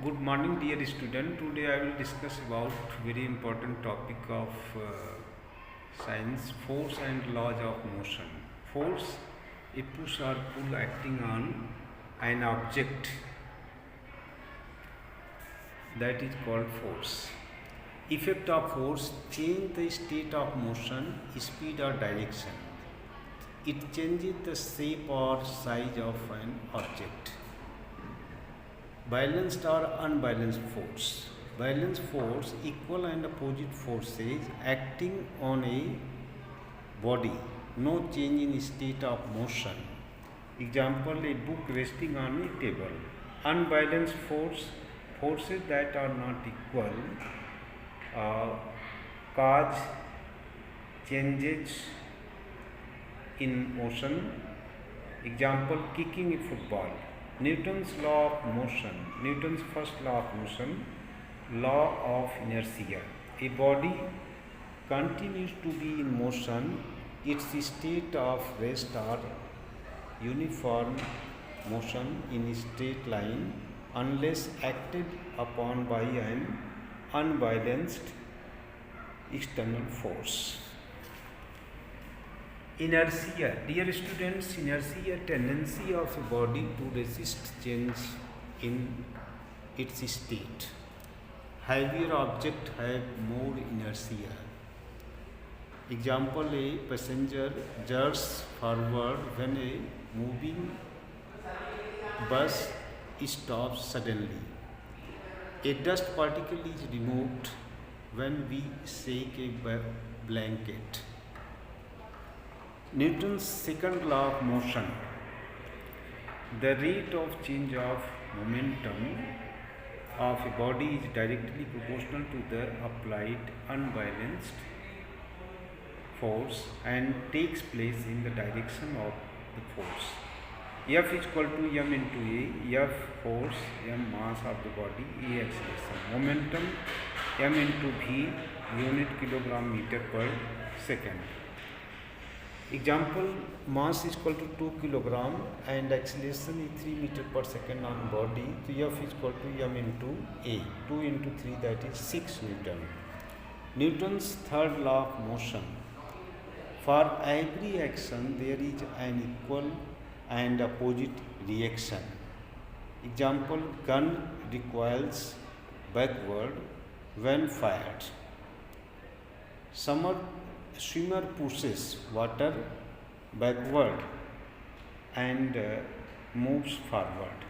Good morning, dear student. Today I will discuss about very important topic of science: force and laws of motion. Force, a push or pull acting on an object, that is called force. Effect of force: change the state of motion, speed or direction. It changes the shape or size of an object. Balanced or unbalanced force. Balanced force, equal and opposite forces acting on a body, no change in state of motion. Example, a book resting on a table. Unbalanced force, forces that are not equal, cause changes in motion. Example, kicking a football. Newton's law of motion, Newton's first law of motion, law of inertia. A body continues to be in motion, its state of rest or uniform motion in a straight line unless acted upon by an unbalanced external force. Inertia. Dear students, inertia, tendency of a body to resist change in its state. Heavier objects have more inertia. Example, a passenger jerks forward when a moving bus stops suddenly. A dust particle is removed when we shake a blanket. Newton's second law of motion. The rate of change of momentum of a body is directly proportional to the applied unbalanced force and takes place in the direction of the force. F is equal to m into a. F force, m mass of the body, a acceleration. Momentum, m into v, unit kilogram meter per second. Example, mass is equal to 2 kilogram and acceleration is 3 meter per second on body. So F is equal to m into a. 2 into 3, that is 6 Newton. Newton's third law of motion. For every action there is an equal and opposite reaction. Example, gun recoils backward when fired. Swimmer pushes water backward and moves forward.